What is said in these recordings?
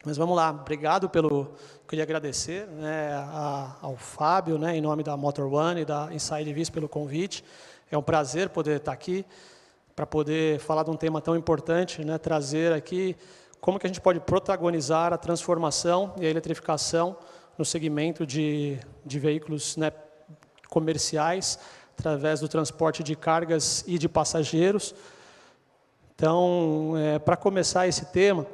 Mas vamos lá, obrigado queria agradecer, né, ao Fábio, né, em nome da Motor One e da Inside Vis pelo convite. É um prazer poder estar aqui para poder falar de um tema tão importante, né, trazer aqui como que a gente pode protagonizar a transformação e a eletrificação no segmento de veículos, né, comerciais, através do transporte de cargas e de passageiros. Então, para começar esse tema,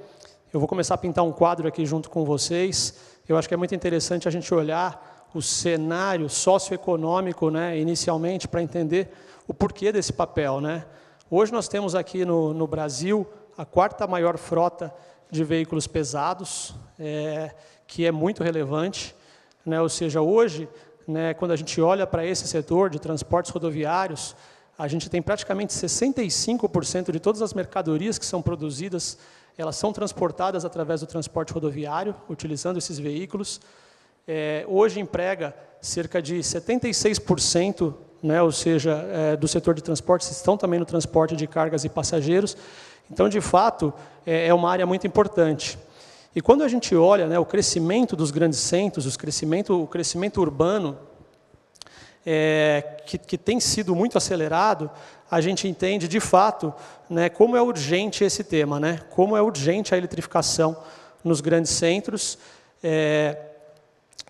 eu vou começar a pintar um quadro aqui junto com vocês. Eu acho que é muito interessante a gente olhar o cenário socioeconômico, né, inicialmente, para entender o porquê desse papel, né? Hoje nós temos aqui no Brasil a quarta maior frota de veículos pesados, que é muito relevante, né? Ou seja, hoje, né, quando a gente olha para esse setor de transportes rodoviários, a gente tem praticamente 65% de todas as mercadorias que são produzidas, elas são transportadas através do transporte rodoviário, utilizando esses veículos. Hoje emprega cerca de 76%, né, ou seja, do setor de transportes, estão também no transporte de cargas e passageiros. Então, de fato, é uma área muito importante. E quando a gente olha, né, o crescimento dos grandes centros, o crescimento urbano, que tem sido muito acelerado, a gente entende, de fato, né, como é urgente esse tema, né, como é urgente a eletrificação nos grandes centros.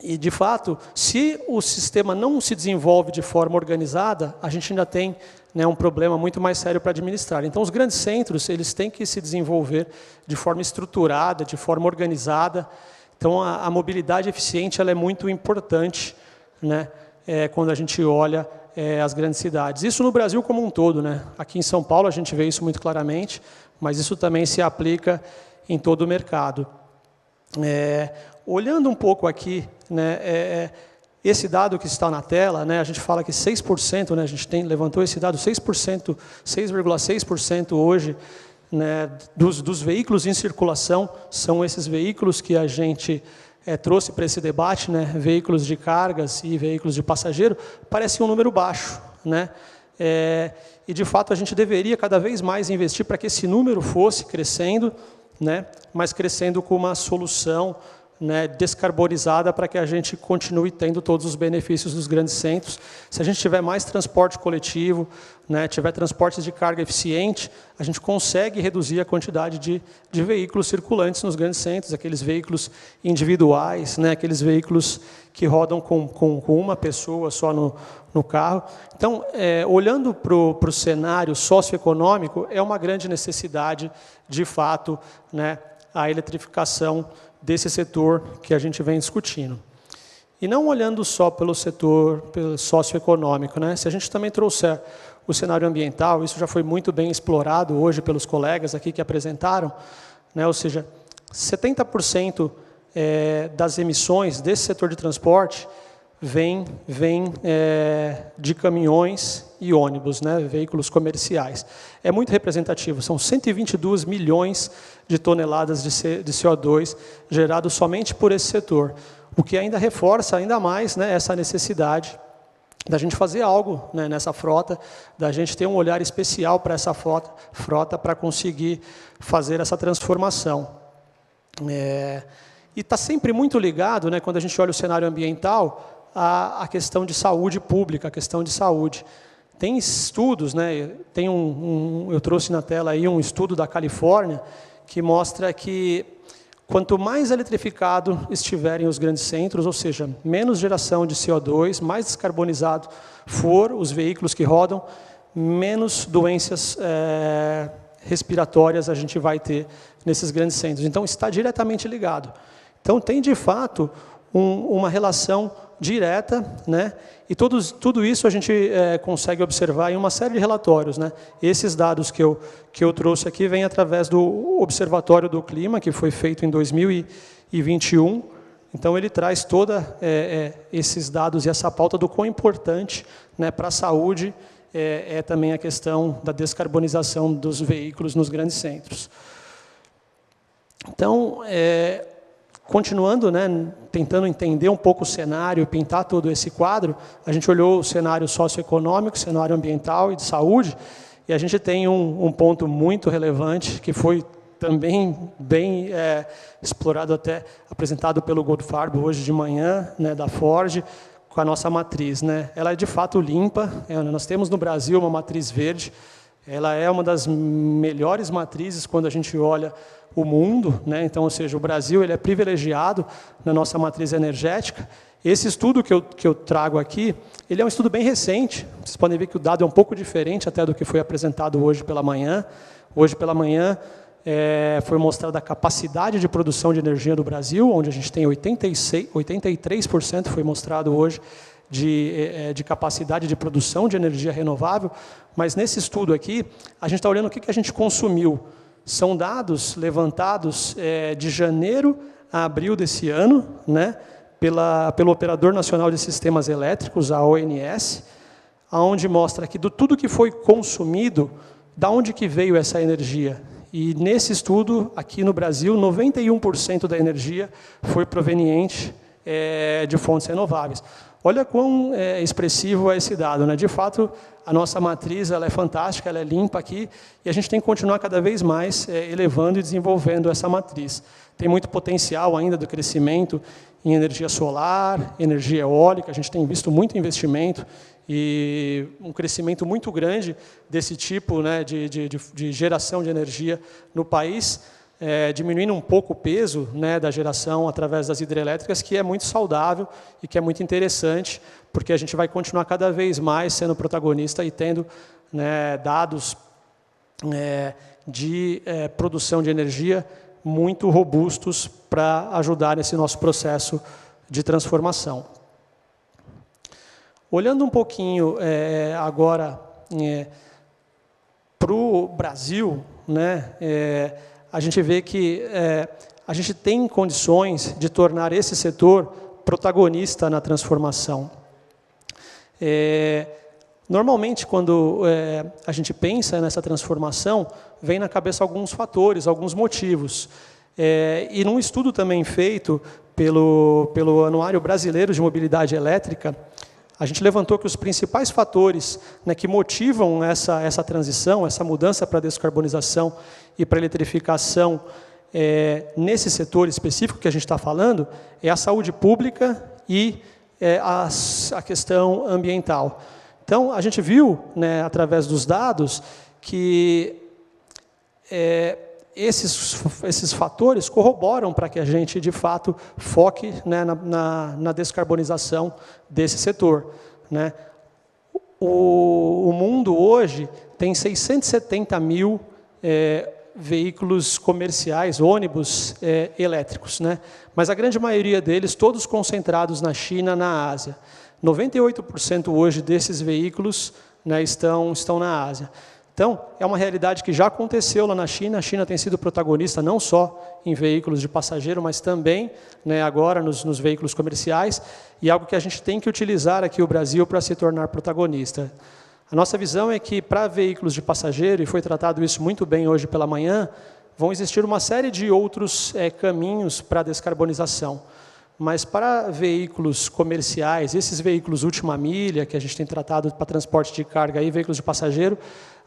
E, de fato, se o sistema não se desenvolve de forma organizada, a gente ainda tem, né, um problema muito mais sério para administrar. Então, os grandes centros eles têm que se desenvolver de forma estruturada, de forma organizada. Então, a mobilidade eficiente ela é muito importante, né, quando a gente olha as grandes cidades. Isso no Brasil como um todo, né? Aqui em São Paulo a gente vê isso muito claramente, mas isso também se aplica em todo o mercado. Olhando um pouco aqui, né, esse dado que está na tela, né, a gente fala que 6%, né, a gente levantou esse dado, 6,6% hoje, né, dos veículos em circulação são esses veículos que a gente trouxe para esse debate, né, veículos de cargas e veículos de passageiro, parece um número baixo, né? E, de fato, a gente deveria cada vez mais investir para que esse número fosse crescendo, né, mas crescendo com uma solução, né, descarbonizada para que a gente continue tendo todos os benefícios dos grandes centros. Se a gente tiver mais transporte coletivo, né, tiver transportes de carga eficiente, a gente consegue reduzir a quantidade de veículos circulantes nos grandes centros, aqueles veículos individuais, né, aqueles veículos que rodam com uma pessoa só no carro. Então, olhando para o cenário socioeconômico, é uma grande necessidade, de fato, né, a eletrificação desse setor que a gente vem discutindo. E não olhando só pelo setor socioeconômico, né? Se a gente também trouxer o cenário ambiental, isso já foi muito bem explorado hoje pelos colegas aqui que apresentaram, né? Ou seja, 70% das emissões desse setor de transporte vem de caminhões e ônibus, né, veículos comerciais. É muito representativo, são 122 milhões de toneladas de CO2 gerados somente por esse setor, o que ainda reforça ainda mais, né, essa necessidade da gente fazer algo, né, nessa frota, da gente ter um olhar especial para essa frota para conseguir fazer essa transformação. E está sempre muito ligado, né, quando a gente olha o cenário ambiental, a questão de saúde pública, a questão de saúde. Tem estudos, né, tem eu trouxe na tela aí um estudo da Califórnia que mostra que quanto mais eletrificado estiverem os grandes centros, ou seja, menos geração de CO2, mais descarbonizado for os veículos que rodam, menos doenças respiratórias a gente vai ter nesses grandes centros. Então, está diretamente ligado. Então, tem, de fato, uma relação direta, né? E tudo isso a gente consegue observar em uma série de relatórios, né? Esses dados que eu trouxe aqui vêm através do Observatório do Clima, que foi feito em 2021. Então, ele traz todos esses dados e essa pauta do quão importante, né, para a saúde também a questão da descarbonização dos veículos nos grandes centros. Então, continuando, né, tentando entender um pouco o cenário, pintar todo esse quadro, a gente olhou o cenário socioeconômico, cenário ambiental e de saúde, e a gente tem um ponto muito relevante, que foi também bem explorado, até apresentado pelo Goldfarb hoje de manhã, né, da Ford, com a nossa matriz, né? Ela é de fato limpa, nós temos no Brasil uma matriz verde, ela é uma das melhores matrizes quando a gente olha o mundo, né? Então, ou seja, o Brasil ele é privilegiado na nossa matriz energética. Esse estudo que eu trago aqui, ele é um estudo bem recente, vocês podem ver que o dado é um pouco diferente até do que foi apresentado hoje pela manhã. Hoje pela manhã foi mostrada a capacidade de produção de energia do Brasil, onde a gente tem 83% foi mostrado hoje de capacidade de produção de energia renovável, mas nesse estudo aqui, a gente está olhando o que a gente consumiu. São dados levantados de janeiro a abril desse ano, né, pelo Operador Nacional de Sistemas Elétricos, a ONS, onde mostra que de tudo que foi consumido, da onde que veio essa energia. E nesse estudo, aqui no Brasil, 91% da energia foi proveniente de fontes renováveis. Olha quão expressivo é esse dado, né? De fato, a nossa matriz ela é fantástica, ela é limpa aqui, e a gente tem que continuar cada vez mais elevando e desenvolvendo essa matriz. Tem muito potencial ainda do crescimento em energia solar, energia eólica, a gente tem visto muito investimento e um crescimento muito grande desse tipo, né, de geração de energia no país, diminuindo um pouco o peso, né, da geração através das hidrelétricas, que é muito saudável e que é muito interessante, porque a gente vai continuar cada vez mais sendo protagonista e tendo, né, dados de produção de energia muito robustos para ajudar nesse nosso processo de transformação. Olhando um pouquinho agora para o Brasil, né, a gente vê que a gente tem condições de tornar esse setor protagonista na transformação. Normalmente, quando a gente pensa nessa transformação, vem na cabeça alguns fatores, alguns motivos. E num estudo também feito pelo Anuário Brasileiro de Mobilidade Elétrica, a gente levantou que os principais fatores, né, que motivam essa transição, essa mudança para a descarbonização e para a eletrificação nesse setor específico que a gente está falando, é a saúde pública e a questão ambiental. Então, a gente viu, né, através dos dados, que esses fatores corroboram para que a gente, de fato, foque, né, na descarbonização desse setor, né. O mundo hoje tem 670 mil veículos comerciais, ônibus elétricos, né, mas a grande maioria deles, todos concentrados na China, na Ásia. 98% hoje desses veículos, né, estão na Ásia. Então, é uma realidade que já aconteceu lá na China. A China tem sido protagonista não só em veículos de passageiro, mas também, né, agora nos veículos comerciais, e algo que a gente tem que utilizar aqui o Brasil para se tornar protagonista. A nossa visão é que para veículos de passageiro, e foi tratado isso muito bem hoje pela manhã, vão existir uma série de outros caminhos para a descarbonização. Mas para veículos comerciais, esses veículos última milha, que a gente tem tratado para transporte de carga e veículos de passageiro,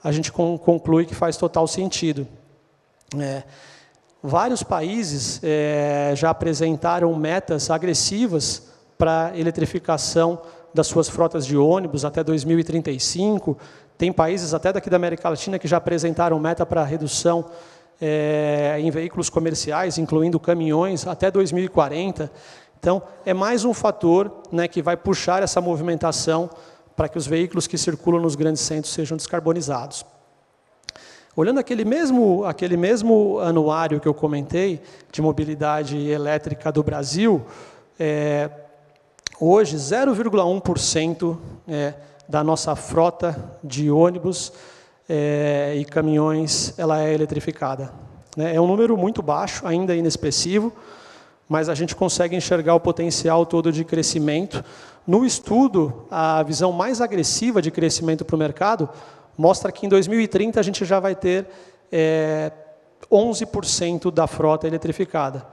a gente conclui que faz total sentido. Vários países já apresentaram metas agressivas para a eletrificação das suas frotas de ônibus até 2035. Tem países até daqui da América Latina que já apresentaram meta para redução em veículos comerciais, incluindo caminhões, até 2040. Então, é mais um fator, né, que vai puxar essa movimentação para que os veículos que circulam nos grandes centros sejam descarbonizados. Olhando aquele mesmo anuário que eu comentei, de mobilidade elétrica do Brasil, hoje 0,1% da nossa frota de ônibus e caminhões ela é eletrificada. É um número muito baixo, ainda inexpressivo, mas a gente consegue enxergar o potencial todo de crescimento. No estudo, a visão mais agressiva de crescimento para o mercado mostra que em 2030 a gente já vai ter 11% da frota eletrificada.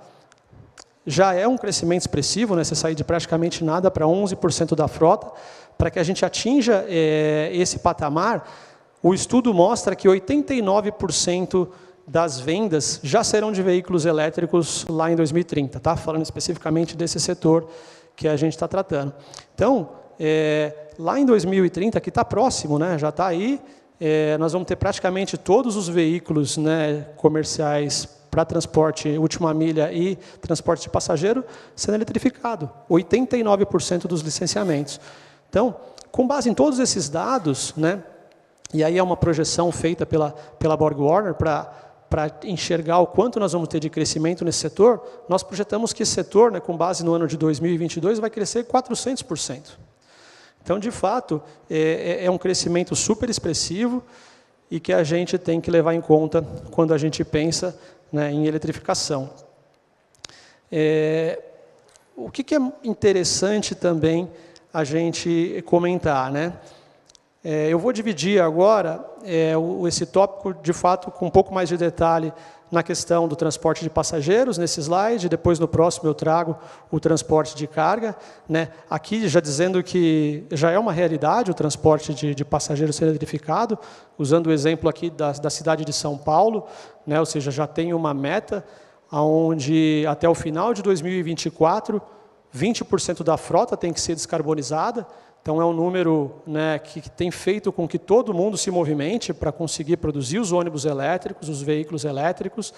Já é um crescimento expressivo, né? Você sair de praticamente nada para 11% da frota. Para que a gente atinja esse patamar, o estudo mostra que 89% das vendas já serão de veículos elétricos lá em 2030, tá? Falando especificamente desse setor que a gente está tratando. Então, lá em 2030, que está próximo, né, já está aí, nós vamos ter praticamente todos os veículos, né, comerciais para transporte última milha e transporte de passageiro sendo eletrificado, 89% dos licenciamentos. Então, com base em todos esses dados, né, e aí é uma projeção feita pela BorgWarner para enxergar o quanto nós vamos ter de crescimento nesse setor, nós projetamos que esse setor, né, com base no ano de 2022, vai crescer 400%. Então, de fato, é um crescimento super expressivo e que a gente tem que levar em conta quando a gente pensa, né, em eletrificação. O que é interessante também a gente comentar, né? Eu vou dividir agora esse tópico, de fato, com um pouco mais de detalhe na questão do transporte de passageiros, nesse slide, depois no próximo eu trago o transporte de carga, né? Aqui já dizendo que já é uma realidade o transporte de passageiros ser eletrificado, usando o exemplo aqui da cidade de São Paulo, né? Ou seja, já tem uma meta onde até o final de 2024, 20% da frota tem que ser descarbonizada. Então, é um número, né, que tem feito com que todo mundo se movimente para conseguir produzir os ônibus elétricos, os veículos elétricos.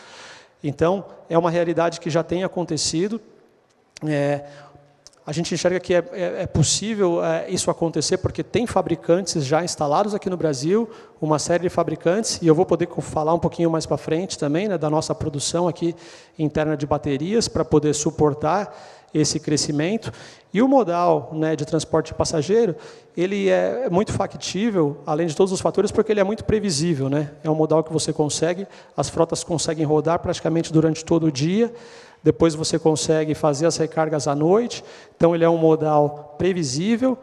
Então, é uma realidade que já tem acontecido. A gente enxerga que é possível isso acontecer porque tem fabricantes já instalados aqui no Brasil, uma série de fabricantes, e eu vou poder falar um pouquinho mais para frente também, né, da nossa produção aqui interna de baterias para poder suportar esse crescimento. E o modal, né, de transporte de passageiro, ele é muito factível, além de todos os fatores, porque ele é muito previsível, né? É um modal que você consegue, as frotas conseguem rodar praticamente durante todo o dia, depois você consegue fazer as recargas à noite, então ele é um modal previsível.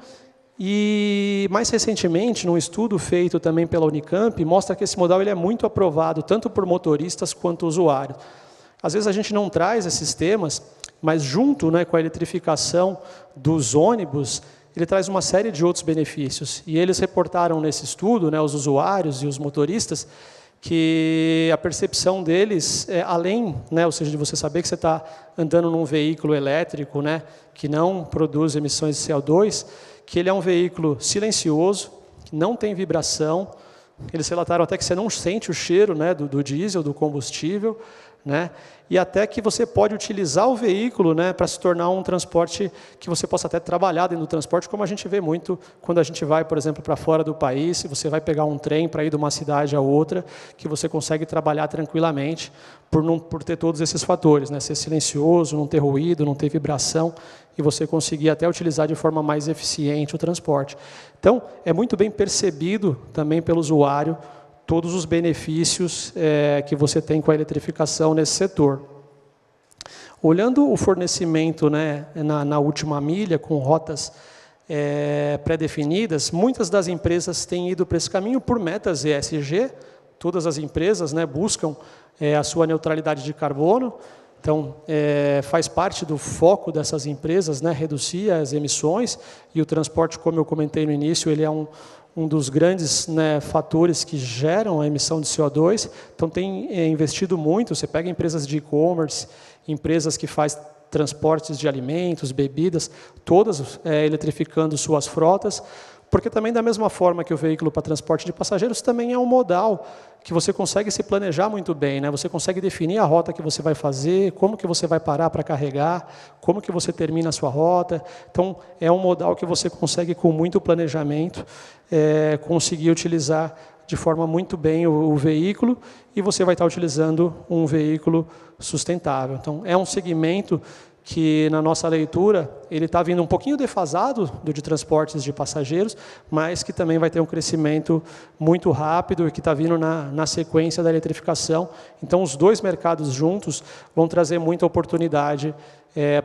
E, mais recentemente, num estudo feito também pela Unicamp, mostra que esse modal ele é muito aprovado, tanto por motoristas quanto usuários. Às vezes a gente não traz esses temas, mas junto, né, com a eletrificação dos ônibus, ele traz uma série de outros benefícios. E eles reportaram nesse estudo, né, os usuários e os motoristas, que a percepção deles, além, né, ou seja, de você saber que você está andando num veículo elétrico, né, que não produz emissões de CO2, que ele é um veículo silencioso, que não tem vibração. Eles relataram até que você não sente o cheiro, né, do diesel, do combustível, né? E até que você pode utilizar o veículo, né, para se tornar um transporte que você possa até trabalhar dentro do transporte, como a gente vê muito quando a gente vai, por exemplo, para fora do país, se você vai pegar um trem para ir de uma cidade a outra, que você consegue trabalhar tranquilamente por ter todos esses fatores, né, ser silencioso, não ter ruído, não ter vibração, e você conseguir até utilizar de forma mais eficiente o transporte. Então, é muito bem percebido também pelo usuário todos os benefícios que você tem com a eletrificação nesse setor. Olhando o fornecimento, né, na última milha, com rotas pré-definidas, muitas das empresas têm ido para esse caminho por metas ESG. Todas as empresas, né, buscam a sua neutralidade de carbono. Então, faz parte do foco dessas empresas, né, reduzir as emissões, e o transporte, como eu comentei no início, ele é um dos grandes, né, fatores que geram a emissão de CO2. Então, tem investido muito. Você pega empresas de e-commerce, empresas que fazem transportes de alimentos, bebidas, todas eletrificando suas frotas, porque também, da mesma forma que o veículo para transporte de passageiros, também é um modal que você consegue se planejar muito bem, né? Você consegue definir a rota que você vai fazer, como que você vai parar para carregar, como que você termina a sua rota. Então, é um modal que você consegue, com muito planejamento, conseguir utilizar de forma muito bem o veículo, e você vai estar utilizando um veículo sustentável. Então, é um segmento que, na nossa leitura, ele está vindo um pouquinho defasado do de transportes de passageiros, mas que também vai ter um crescimento muito rápido e que está vindo na sequência da eletrificação. Então, os dois mercados juntos vão trazer muita oportunidade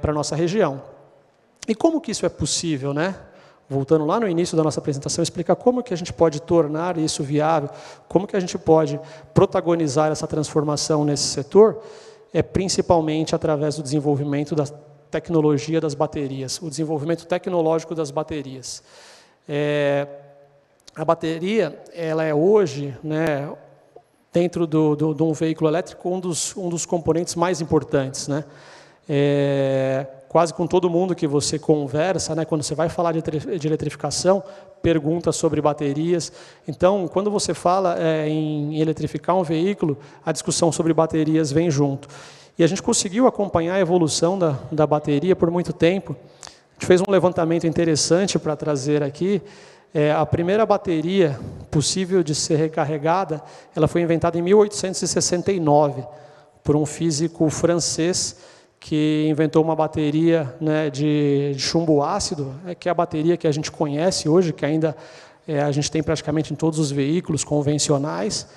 para a nossa região. E como que isso é possível, né? Voltando lá no início da nossa apresentação, explicar como que a gente pode tornar isso viável, como que a gente pode protagonizar essa transformação nesse setor, principalmente através do desenvolvimento da tecnologia das baterias, o desenvolvimento tecnológico das baterias. A bateria, ela é hoje, né, dentro de um veículo elétrico, um dos componentes mais importantes, né? Quase com todo mundo que você conversa, né, quando você vai falar de eletrificação, pergunta sobre baterias. Então, quando você fala em eletrificar um veículo, a discussão sobre baterias vem junto. E a gente conseguiu acompanhar a evolução da bateria por muito tempo. A gente fez um levantamento interessante para trazer aqui. A primeira bateria possível de ser recarregada, ela foi inventada em 1869 por um físico francês que inventou uma bateria, né, de chumbo ácido, que é a bateria que a gente conhece hoje, que ainda a gente tem praticamente em todos os veículos convencionais.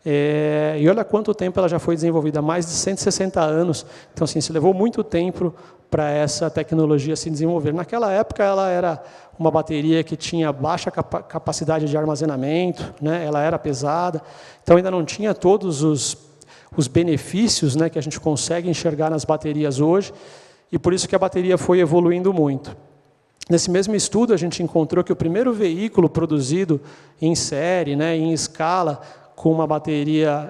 E olha quanto tempo ela já foi desenvolvida, mais de 160 anos. Então, assim, se levou muito tempo para essa tecnologia se desenvolver. Naquela época, ela era uma bateria que tinha baixa capacidade de armazenamento, né, ela era pesada, então ainda não tinha todos os benefícios, né, que a gente consegue enxergar nas baterias hoje, e por isso que a bateria foi evoluindo muito. Nesse mesmo estudo, a gente encontrou que o primeiro veículo produzido em série, né, em escala, com uma bateria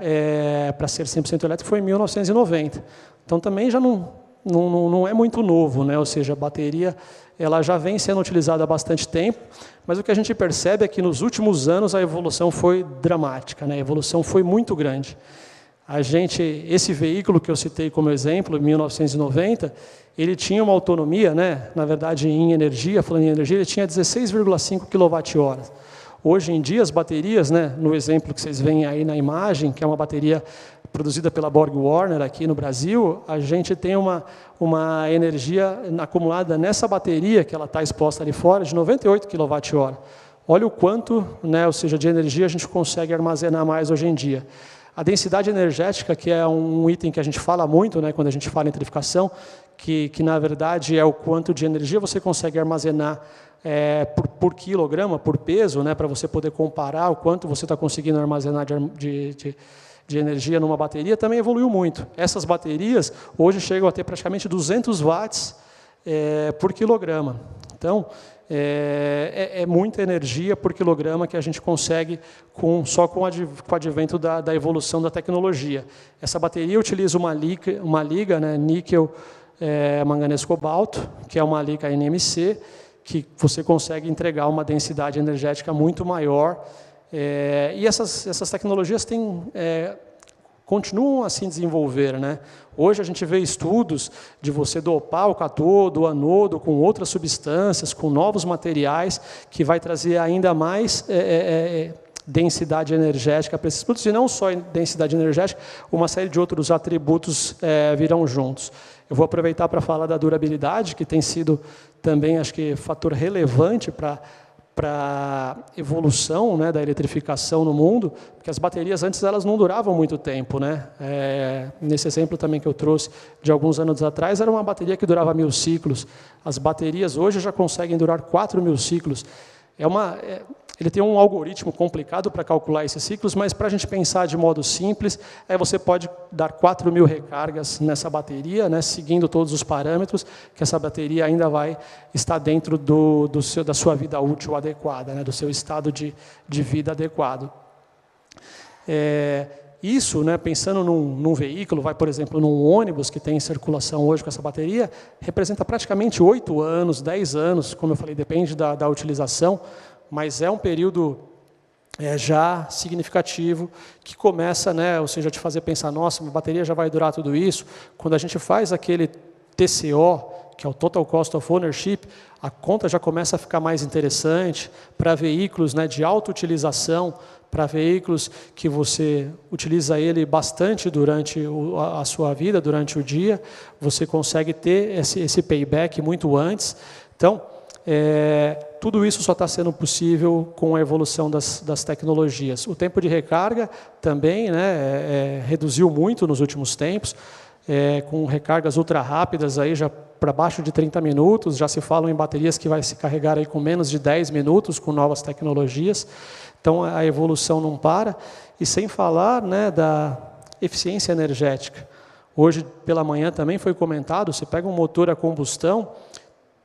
para ser 100% elétrico, foi em 1990. Então, também já não é muito novo, né? Ou seja, a bateria ela já vem sendo utilizada há bastante tempo, mas o que a gente percebe é que nos últimos anos a evolução foi dramática, né? A evolução foi muito grande. Esse veículo que eu citei como exemplo, em 1990, ele tinha uma autonomia, né, na verdade, em energia, falando em energia, ele tinha 16,5 kWh. Hoje em dia, as baterias, né, no exemplo que vocês veem aí na imagem, que é uma bateria produzida pela Borg Warner aqui no Brasil, a gente tem uma energia acumulada nessa bateria, que ela está exposta ali fora, de 98 kWh. Olha o quanto, né, ou seja, de energia a gente consegue armazenar mais hoje em dia. A densidade energética, que é um item que a gente fala muito, né, quando a gente fala em eletrificação, que na verdade é o quanto de energia você consegue armazenar por quilograma, por peso, né, para você poder comparar o quanto você está conseguindo armazenar de energia numa bateria, também evoluiu muito. Essas baterias hoje chegam a ter praticamente 200 watts por quilograma. Então, é muita energia por quilograma que a gente consegue só com o advento da evolução da tecnologia. Essa bateria utiliza uma liga, né, níquel, manganês, cobalto, que é uma liga NMC, que você consegue entregar uma densidade energética muito maior. E essas tecnologias continuam a se desenvolver, né? Hoje a gente vê estudos de você dopar o cátodo, o anodo com outras substâncias, com novos materiais, que vai trazer ainda mais densidade energética para esses produtos, e não só densidade energética, uma série de outros atributos virão juntos. Eu vou aproveitar para falar da durabilidade, que tem sido também, acho que, fator relevante para a evolução, né, da eletrificação no mundo, porque as baterias antes elas não duravam muito tempo, né? Nesse exemplo também que eu trouxe de alguns anos atrás, era uma bateria que durava 1000 ciclos. As baterias hoje já conseguem durar 4000 ciclos. Ele tem um algoritmo complicado para calcular esses ciclos, mas para a gente pensar de modo simples, você pode dar 4000 recargas nessa bateria, né, seguindo todos os parâmetros, que essa bateria ainda vai estar dentro da sua vida útil adequada, né, do seu estado de vida adequado. Isso, né, pensando num veículo, por exemplo, num ônibus que tem circulação hoje com essa bateria, representa praticamente 8 anos, 10 anos, como eu falei, depende da utilização, mas é um período já significativo que começa, né, ou seja, te fazer pensar, nossa, minha bateria já vai durar tudo isso. Quando a gente faz aquele TCO, que é o Total Cost of Ownership, a conta já começa a ficar mais interessante para veículos, né, de alta utilização, para veículos que você utiliza ele bastante durante a sua vida, durante o dia, você consegue ter esse payback muito antes. Então, tudo isso só está sendo possível com a evolução das tecnologias. O tempo de recarga também, né, reduziu muito nos últimos tempos, com recargas ultra rápidas, aí já para baixo de 30 minutos, já se falam em baterias que vai se carregar aí com menos de 10 minutos com novas tecnologias. Então a evolução não para, e sem falar, né, da eficiência energética. Hoje pela manhã também foi comentado, você pega um motor a combustão,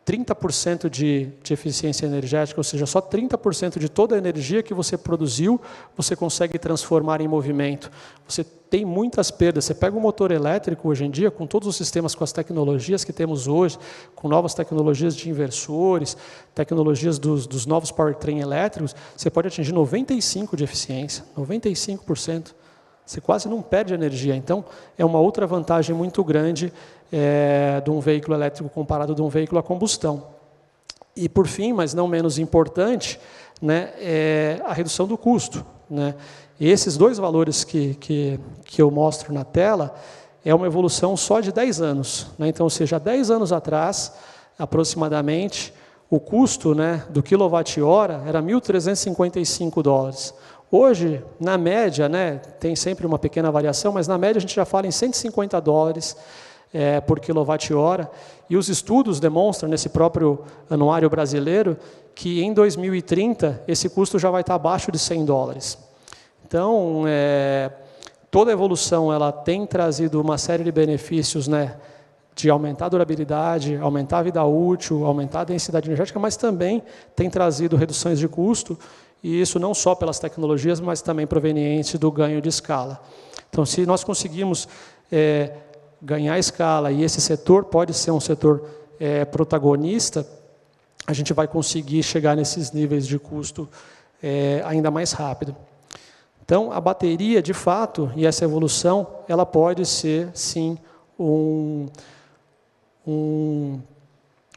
30% de eficiência energética, ou seja, só 30% de toda a energia que você produziu, você consegue transformar em movimento. Você tem muitas perdas. Você pega um motor elétrico hoje em dia, com todos os sistemas, com as tecnologias que temos hoje, com novas tecnologias de inversores, tecnologias dos novos powertrain elétricos, você pode atingir 95% de eficiência, 95%. Você quase não perde energia. Então, é uma outra vantagem muito grande de um veículo elétrico comparado de um veículo a combustão. E, por fim, mas não menos importante, né, é a redução do custo. Né? E esses dois valores que eu mostro na tela é uma evolução só de 10 anos. Né? Então, ou seja, há 10 anos atrás, aproximadamente, o custo, né, do quilowatt-hora era $1.355. Hoje, na média, né, tem sempre uma pequena variação, mas na média a gente já fala em $150 por quilowatt-hora. E os estudos demonstram, nesse próprio anuário brasileiro, que em 2030 esse custo já vai estar abaixo de $100. Então, toda a evolução ela tem trazido uma série de benefícios, né, de aumentar a durabilidade, aumentar a vida útil, aumentar a densidade energética, mas também tem trazido reduções de custo, e isso não só pelas tecnologias, mas também proveniente do ganho de escala. Então, se nós conseguimos ganhar escala, e esse setor pode ser um setor protagonista, a gente vai conseguir chegar nesses níveis de custo ainda mais rápido. Então, a bateria, de fato, e essa evolução, ela pode ser, sim, um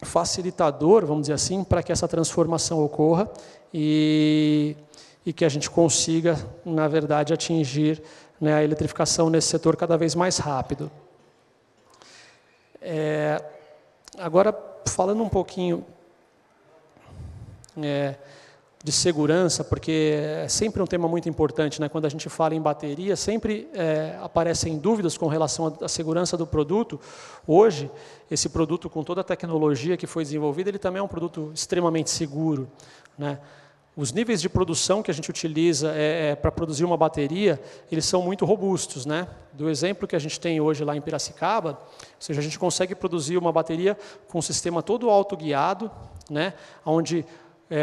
facilitador, vamos dizer assim, para que essa transformação ocorra e que a gente consiga, na verdade, atingir, né, a eletrificação nesse setor cada vez mais rápido. Agora, falando um pouquinho de segurança, porque é sempre um tema muito importante, né? Quando a gente fala em bateria, sempre aparecem dúvidas com relação à segurança do produto. Hoje, esse produto, com toda a tecnologia que foi desenvolvida, ele também é um produto extremamente seguro, né? Os níveis de produção que a gente utiliza para produzir uma bateria, eles são muito robustos, né? Do exemplo que a gente tem hoje lá em Piracicaba, ou seja, a gente consegue produzir uma bateria com um sistema todo autoguiado, né? Onde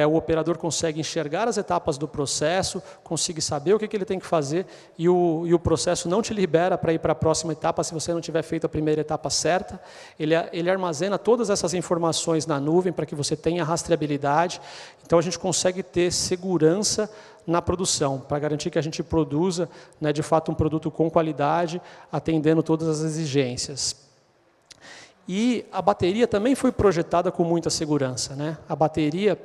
o operador consegue enxergar as etapas do processo, consegue saber o que ele tem que fazer, e o processo não te libera para ir para a próxima etapa se você não tiver feito a primeira etapa certa. Ele armazena todas essas informações na nuvem para que você tenha rastreabilidade. Então, a gente consegue ter segurança na produção, para garantir que a gente produza, né, de fato, um produto com qualidade, atendendo todas as exigências. E a bateria também foi projetada com muita segurança, né? A bateria,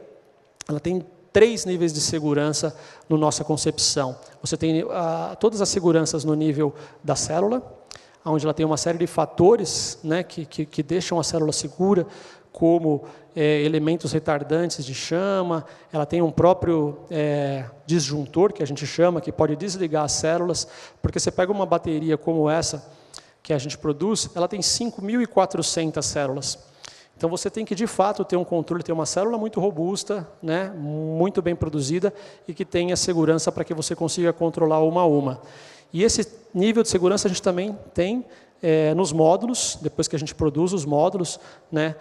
ela tem 3 níveis de segurança na nossa concepção. Você tem todas as seguranças no nível da célula, onde ela tem uma série de fatores, né, que deixam a célula segura, como elementos retardantes de chama. Ela tem um próprio disjuntor, que a gente chama, que pode desligar as células, porque você pega uma bateria como essa, que a gente produz, ela tem 5.400 células. Então, você tem que, de fato, ter um controle, ter uma célula muito robusta, né, muito bem produzida, e que tenha segurança para que você consiga controlar uma a uma. E esse nível de segurança a gente também tem nos módulos, depois que a gente produz os módulos, né,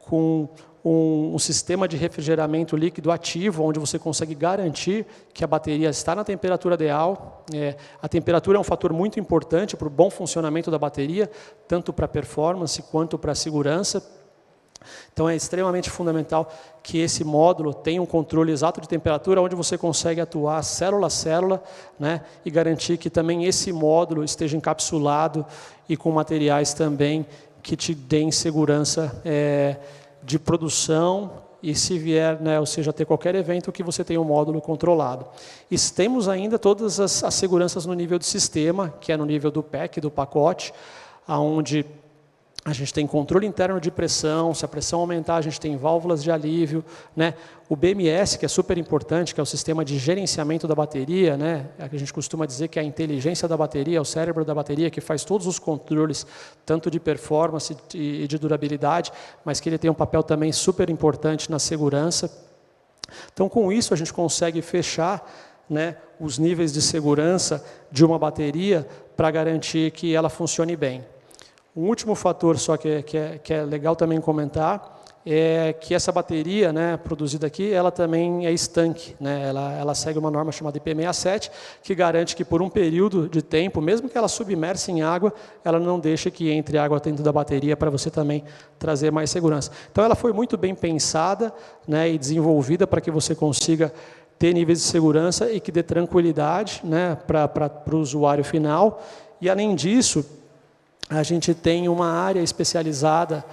com um sistema de refrigeramento líquido ativo, onde você consegue garantir que a bateria está na temperatura ideal. A temperatura é um fator muito importante para o bom funcionamento da bateria, tanto para a performance quanto para a segurança. Então, é extremamente fundamental que esse módulo tenha um controle exato de temperatura, onde você consegue atuar célula a célula, né, e garantir que também esse módulo esteja encapsulado e com materiais também que te deem segurança de produção, e se vier, né, ou seja, ter qualquer evento, que você tenha um módulo controlado. E temos ainda todas as seguranças no nível de sistema, que é no nível do pack, do pacote, onde a gente tem controle interno de pressão. Se a pressão aumentar, a gente tem válvulas de alívio, né? O BMS, que é super importante, que é o sistema de gerenciamento da bateria, né? A gente costuma dizer que é a inteligência da bateria, é o cérebro da bateria, que faz todos os controles, tanto de performance e de durabilidade, mas que ele tem um papel também super importante na segurança. Então, com isso, a gente consegue fechar, né, os níveis de segurança de uma bateria para garantir que ela funcione bem. Um último fator só que é legal também comentar é que essa bateria, né, produzida aqui, ela também é estanque, né? Ela segue uma norma chamada IP67, que garante que por um período de tempo, mesmo que ela submersa em água, ela não deixa que entre água dentro da bateria para você também trazer mais segurança. Então ela foi muito bem pensada, né, e desenvolvida para que você consiga ter níveis de segurança e que dê tranquilidade, né, para o usuário final. E além disso, a gente tem uma área especializada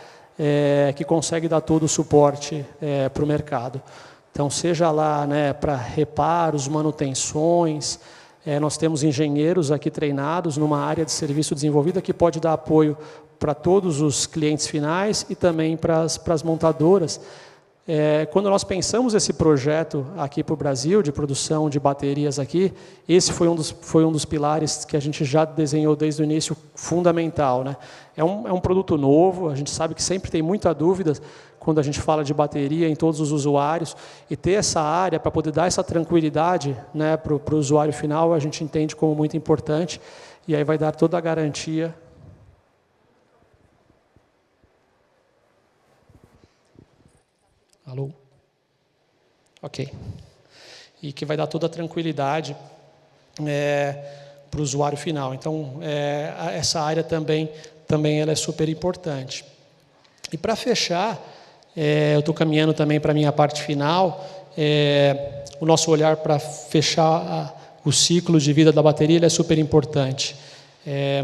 que consegue dar todo o suporte para o mercado. Então, seja lá, né, para reparos, manutenções, nós temos engenheiros aqui treinados numa área de serviço desenvolvida que pode dar apoio para todos os clientes finais e também para as montadoras. Quando nós pensamos esse projeto aqui para o Brasil, de produção de baterias aqui, esse foi um dos pilares que a gente já desenhou desde o início, fundamental, né? É um produto novo, a gente sabe que sempre tem muita dúvida quando a gente fala de bateria em todos os usuários, e ter essa área para poder dar essa tranquilidade, né, para o usuário final, a gente entende como muito importante, e aí vai dar toda a garantia. Alô? Ok. E que vai dar toda a tranquilidade para o usuário final. Então, essa área também ela é super importante. E para fechar, eu estou caminhando também para a minha parte final, o nosso olhar para fechar o ciclo de vida da bateria ele é super importante.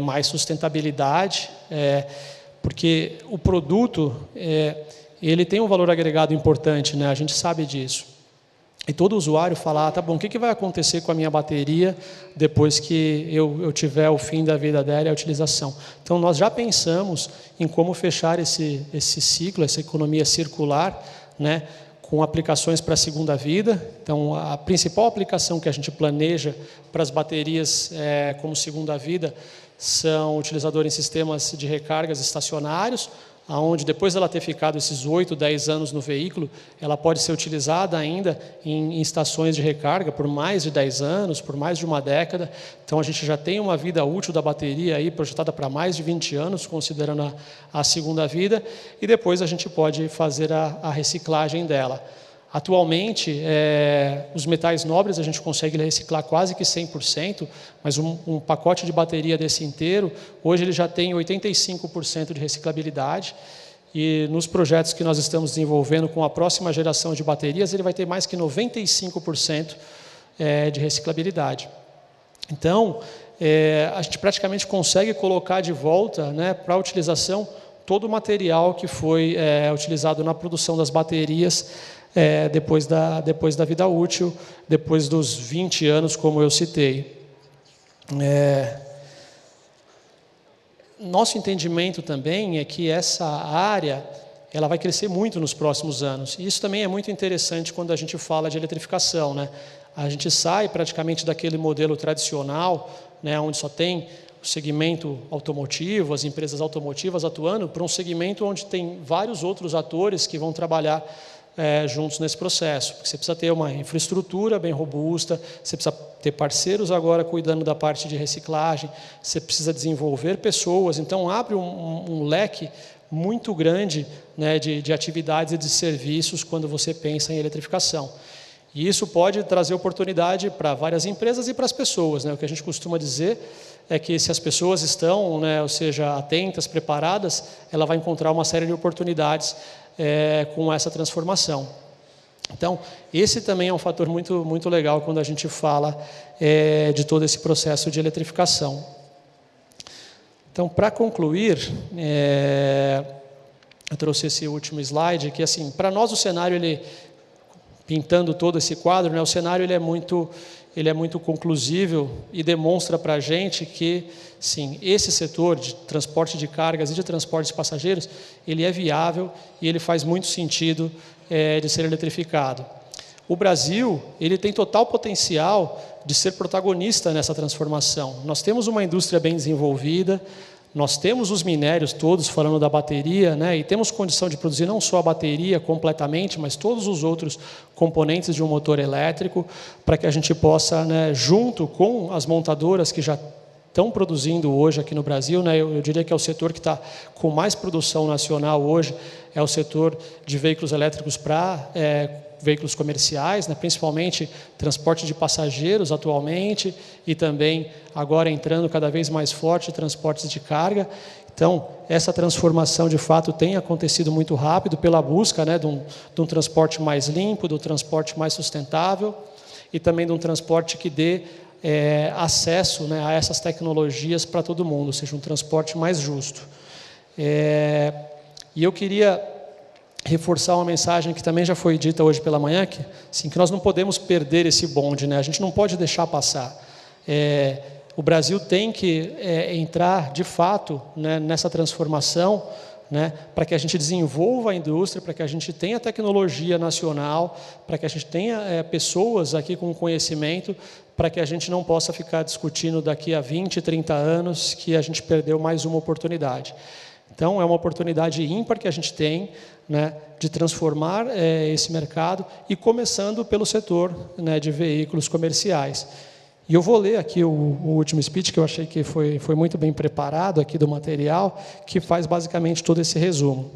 Mais sustentabilidade, porque o produto ele tem um valor agregado importante, né? A gente sabe disso. E todo usuário fala, tá bom, o que vai acontecer com a minha bateria depois que eu tiver o fim da vida dela e a utilização? Então, nós já pensamos em como fechar esse ciclo, essa economia circular, né, com aplicações para a segunda vida. Então, a principal aplicação que a gente planeja para as baterias como segunda vida são utilizadores em sistemas de recargas estacionários, onde depois dela ter ficado esses 8, 10 anos no veículo, ela pode ser utilizada ainda em estações de recarga por mais de 10 anos, por mais de uma década. Então, a gente já tem uma vida útil da bateria aí projetada para mais de 20 anos, considerando a segunda vida, e depois a gente pode fazer a reciclagem dela. Atualmente, os metais nobres a gente consegue reciclar quase que 100%, mas um pacote de bateria desse inteiro, hoje ele já tem 85% de reciclabilidade, e nos projetos que nós estamos desenvolvendo com a próxima geração de baterias, ele vai ter mais que 95% de reciclabilidade. Então, a gente praticamente consegue colocar de volta, né, para a utilização todo o material que foi utilizado na produção das baterias, depois da vida útil, depois dos 20 anos, como eu citei. Nosso entendimento também é que essa área ela vai crescer muito nos próximos anos. E isso também é muito interessante quando a gente fala de eletrificação, né? A gente sai praticamente daquele modelo tradicional, né, onde só tem o segmento automotivo, as empresas automotivas atuando, para um segmento onde tem vários outros atores que vão trabalhar juntos nesse processo. Porque você precisa ter uma infraestrutura bem robusta, você precisa ter parceiros agora cuidando da parte de reciclagem, você precisa desenvolver pessoas, então abre um leque muito grande, né, de atividades e de serviços quando você pensa em eletrificação. E isso pode trazer oportunidade para várias empresas e para as pessoas, né? O que a gente costuma dizer é que se as pessoas estão, né, ou seja, atentas, preparadas, ela vai encontrar uma série de oportunidades com essa transformação. Então, esse também é um fator muito, muito legal quando a gente fala de todo esse processo de eletrificação. Então, para concluir, eu trouxe esse último slide, que assim, para nós o cenário, pintando todo esse quadro, né, o cenário ele é muito conclusível e demonstra para a gente que, sim, esse setor de transporte de cargas e de transporte de passageiros, ele é viável e ele faz muito sentido de ser eletrificado. O Brasil ele tem total potencial de ser protagonista nessa transformação. Nós temos uma indústria bem desenvolvida, nós temos os minérios todos, falando da bateria, né, e temos condição de produzir não só a bateria completamente, mas todos os outros componentes de um motor elétrico, para que a gente possa, né, junto com as montadoras que já estão produzindo hoje aqui no Brasil, né? Eu diria que é o setor que está com mais produção nacional hoje, é o setor de veículos elétricos para veículos comerciais, né? Principalmente transporte de passageiros atualmente e também agora entrando cada vez mais forte transportes de carga. Então, essa transformação, de fato, tem acontecido muito rápido pela busca, né, de um transporte mais limpo, de um transporte mais sustentável e também de um transporte que dê acesso, né, a essas tecnologias para todo mundo, ou seja, um transporte mais justo. E eu queria reforçar uma mensagem que também já foi dita hoje pela manhã, que, assim, que nós não podemos perder esse bonde, né? A gente não pode deixar passar. O Brasil tem que entrar, de fato, né, nessa transformação, né, para que a gente desenvolva a indústria, para que a gente tenha tecnologia nacional, para que a gente tenha pessoas aqui com conhecimento, para que a gente não possa ficar discutindo daqui a 20, 30 anos que a gente perdeu mais uma oportunidade. Então, é uma oportunidade ímpar que a gente tem, né, de transformar esse mercado e começando pelo setor, né, de veículos comerciais. E eu vou ler aqui o último speech, que eu achei que foi muito bem preparado aqui do material, que faz basicamente todo esse resumo.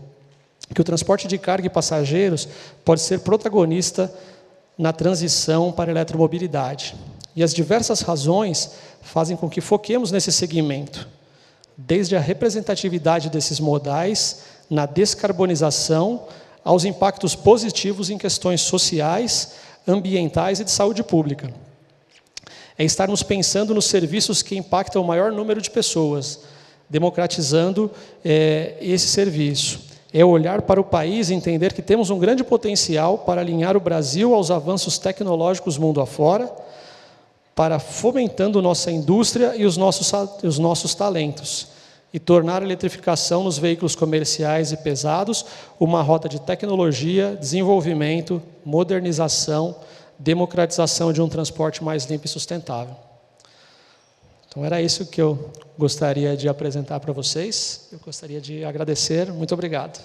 Que o transporte de carga e passageiros pode ser protagonista na transição para a eletromobilidade. E as diversas razões fazem com que foquemos nesse segmento, desde a representatividade desses modais na descarbonização aos impactos positivos em questões sociais, ambientais e de saúde pública. É estarmos pensando nos serviços que impactam o maior número de pessoas, democratizando esse serviço. É olhar para o país e entender que temos um grande potencial para alinhar o Brasil aos avanços tecnológicos mundo afora, para fomentando nossa indústria e os nossos talentos, e tornar a eletrificação nos veículos comerciais e pesados uma rota de tecnologia, desenvolvimento, modernização, democratização de um transporte mais limpo e sustentável. Então, era isso que eu gostaria de apresentar para vocês. Eu gostaria de agradecer. Muito obrigado.